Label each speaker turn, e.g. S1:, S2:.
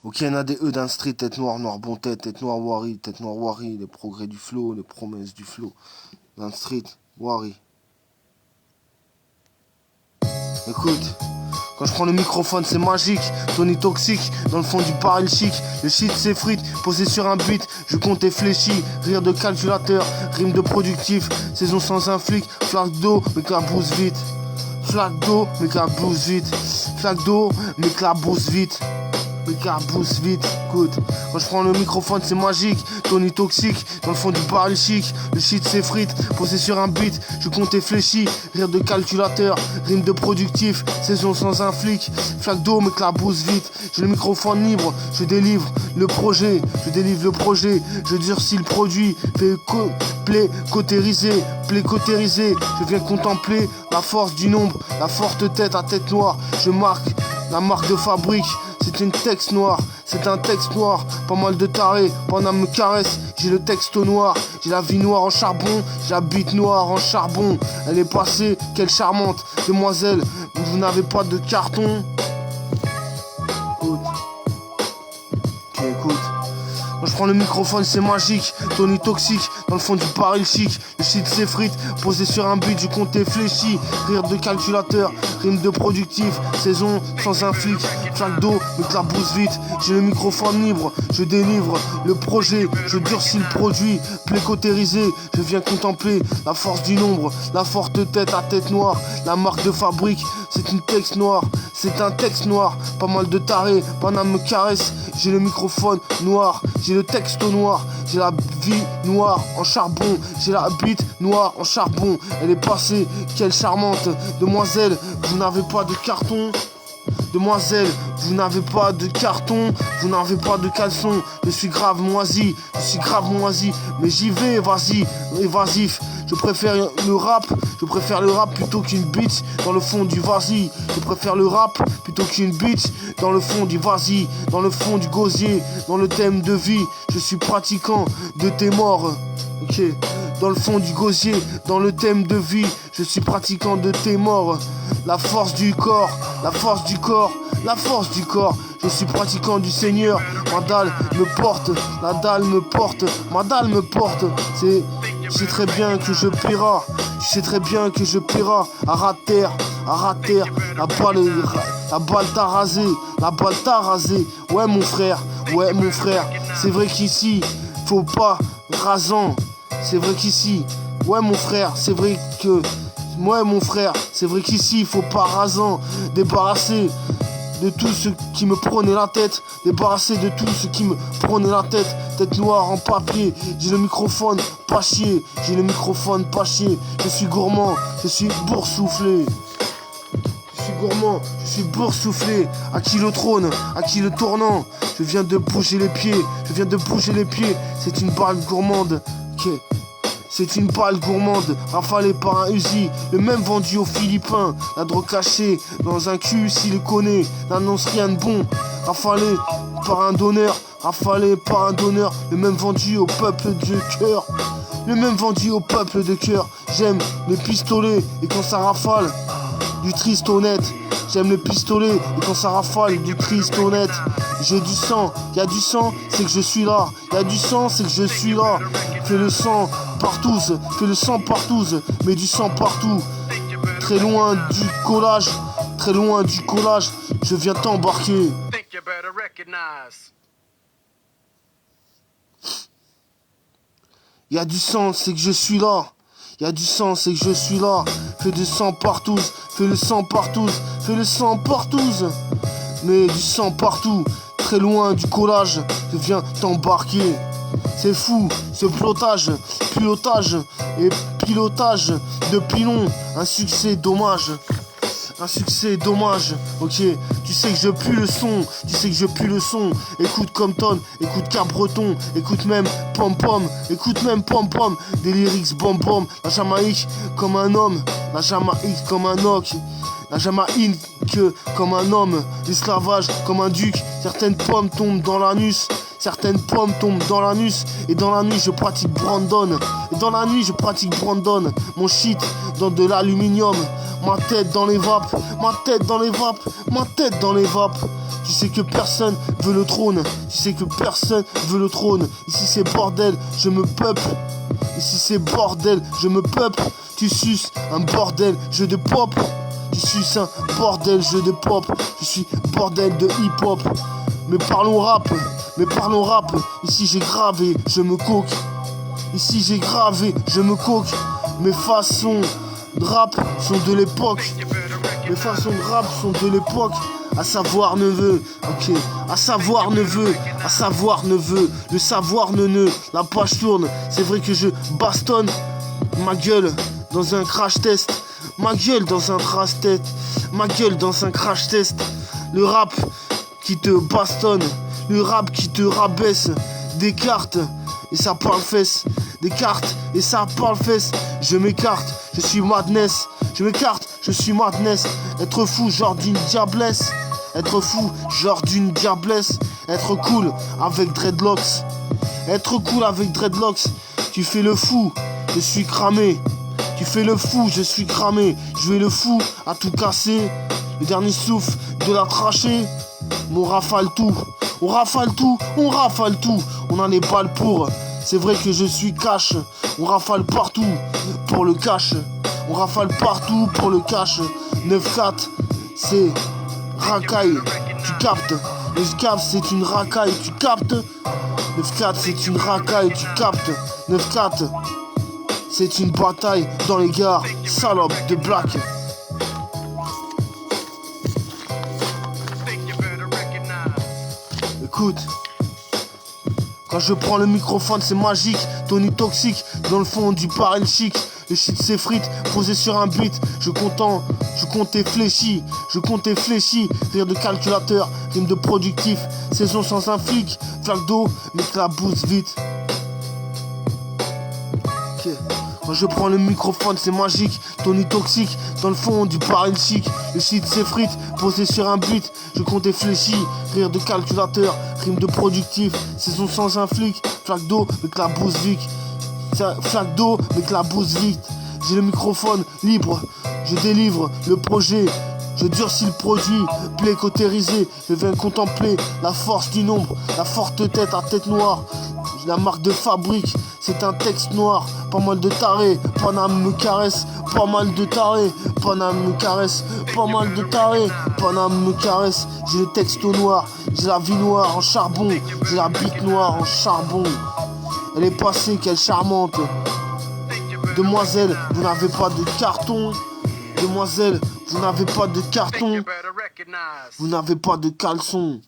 S1: Ok, NADE d'un street, tête noire, noir bon tête noire wari, les progrès du flow, les promesses du flow. D'un street, wari. Écoute, quand je prends le microphone c'est magique, Tony toxique, dans le fond du baril chic, le shit s'effrite, posé sur un beat, je compte et fléchis, rire de calculateur, rime de productif, saison sans un flic, flaque d'eau, m'éclabousse vite. Flaque d'eau, m'éclabousse vite. Flaque d'eau, m'éclabousse vite. M'éclabousse vite, écoute. Quand je prends le microphone, c'est magique. Tony toxique, dans le fond du baril chic. Le shit s'effrite, posé sur un beat. Je compte et fléchis, rire de calculateur. Rime de productif, saison sans un flic. Flaque d'eau, m'éclabousse vite. J'ai le microphone libre, je délivre le projet. Je délivre le projet, je durcis le produit. Play cautérisé. Je viens contempler la force du nombre. La forte tête à tête noire. Je marque la marque de fabrique. C'est une texte noire, c'est un texte noir. Pas mal de tarés, pendant me caresse. J'ai le texte noir, j'ai la vie noire en charbon. J'habite noir en charbon. Elle est passée, quelle charmante demoiselle. Vous n'avez pas de carton. Écoute. Quand je prends le microphone c'est magique. Tony toxique, dans le fond du baril chic. Le shit s'effrite, posé sur un beat, je compte et fléchis. Rire de calculateur, rime de productif. Saison sans un flic, flaque d'eau, m'éclabousse vite. J'ai le microphone libre, je délivre le projet. Je durcis le produit, plécotérisé. Je viens contempler la force du nombre. La forte tête à tête noire, la marque de fabrique. C'est une texte noire, c'est un texte noir. Pas mal de tarés, Paname me caresse. J'ai le microphone noir, j'ai le texte noir. J'ai la vie noire en charbon. J'ai la bite noire en charbon. Elle est passée, quelle charmante demoiselle. Vous n'avez pas de carton. Demoiselle, vous n'avez pas de carton, vous n'avez pas de caleçon. Je suis grave moisi, mais j'y vais, vas-y, évasif. Je préfère le rap plutôt qu'une bitch dans le fond du vas-y. Je préfère le rap plutôt qu'une bitch dans le fond du vas-y, dans le fond du gosier, dans le thème de vie. Je suis pratiquant de tes morts, ok. Dans le fond du gosier, dans le thème de vie, je suis pratiquant de tes morts. La force du corps, la force du corps, la force du corps. Je suis pratiquant du Seigneur. Ma dalle me porte, la dalle me porte, ma dalle me porte. Je sais très bien que je paiera, à rater, la balle t'a rasé, Ouais mon frère, c'est vrai qu'ici, faut pas rasant. C'est vrai qu'ici, mon frère, c'est vrai qu'ici, il faut pas rasant, débarrasser de tout ce qui me prenait la tête, tête noire en papier, j'ai le microphone pas chier, je suis gourmand, je suis boursouflé. À qui le trône, à qui le tournant. Je viens de bouger les pieds, c'est une balle gourmande. Okay. C'est une balle gourmande, rafalée par un Uzi, le même vendu aux Philippins. La drogue cachée dans un cul, s'il le connaît, n'annonce rien de bon. Rafalé par un donneur, le même vendu au peuple de cœur. J'aime les pistolets et quand ça rafale, du triste honnête. J'aime les pistolets et quand ça rafale, du triste honnête. J'ai du sang, y a du sang, c'est que je suis là. Fais le sang partout, mets du sang partout. Très loin du collage, je viens t'embarquer. Y a du sang, c'est que je suis là. Fais du sang partout, mets du sang partout. Très loin du collage, je viens t'embarquer. C'est fou, ce pilotage de pilon. Un succès dommage, ok. Tu sais que je pue le son, Écoute Compton, écoute Cabreton, écoute même Pom Pom, des lyrics bom bom. La Jamaïque comme un homme, la Jamaïque comme un homme, l'esclavage comme un duc. Certaines pommes tombent dans l'anus, et dans la nuit je pratique Brandon, mon shit dans de l'aluminium, ma tête dans les vapes, ma tête dans les vapes, ma tête dans les vapes. Tu sais que personne veut le trône, tu sais que personne veut le trône. Ici c'est bordel, je me peuple. Ici c'est bordel, je me peuple. Tu suces un bordel, jeu de pop. Tu suces un bordel, jeu de pop. Je suis bordel de hip-hop. Mais parlons rap, mais parlons rap. Ici j'ai gravé, je me coque. Ici j'ai gravé, je me coque. Mes façons de rap sont de l'époque. Mes façons de rap sont de l'époque. À savoir neveu, ok. À savoir neveu, à savoir neveu. Le savoir neuneu, la page tourne. C'est vrai que je bastonne ma gueule dans un crash test. Ma gueule dans un crash test. Ma gueule dans un crash test. Le rap qui te bastonne. Le rap qui te rabaisse. Des cartes et ça parle fesse. Des cartes et ça parle fesse. Je m'écarte, je suis madness. Je m'écarte, je suis madness. Être fou genre d'une diablesse. Être fou genre d'une diablesse. Être cool avec dreadlocks. Être cool avec dreadlocks. Tu fais le fou, je suis cramé. Tu fais le fou, je suis cramé. Je vais le fou à tout casser. Le dernier souffle de la trachée. On rafale tout, on rafale tout, on rafale tout. On a les balles pour. C'est vrai que je suis cash. On rafale partout pour le cash. On rafale partout pour le cash. 9-4, c'est racaille. Tu captes. 9-4, c'est une racaille. Tu captes. 9-4, c'est une racaille. Tu captes. 9-4, c'est une bataille dans les gares. Salope de black. Écoute. Quand je prends le microphone, c'est magique. Tony toxique, dans le fond du baril chic. Le shit s'effrite, posé sur un beat. Je comptais fléchi. Je comptais fléchi. Rire de calculateur, rime de productif. Saison sans un flic. Flaque d'eau, m'éclabousse vite. Ok. Quand je prends le microphone, c'est magique. Tony toxique, dans le fond du baril chic. Le shit s'effrite, posé sur un beat. Je comptais fléchi. Rire de calculateur, rime de productif. Saison sans un flic. Flaque d'eau, m'éclabousse vite. Flaque d'eau, m'éclabousse vite. J'ai le microphone libre. Je délivre le projet. Je durcis le produit, play cautérisé. Je viens contempler la force du nombre. La forte tête à tête noire. La marque de fabrique, c'est un texte noir. Pas mal de tarés, Paname me caresse. Pas mal de tarés, Paname me caresse. Pas mal de tarés, Paname me caresse. J'ai le texte au noir, j'ai la vie noire en charbon. J'ai la bite noire en charbon. Elle est passée, quelle charmante. Demoiselle, vous n'avez pas de carton. Demoiselle, vous n'avez pas de carton. Vous n'avez pas de caleçon.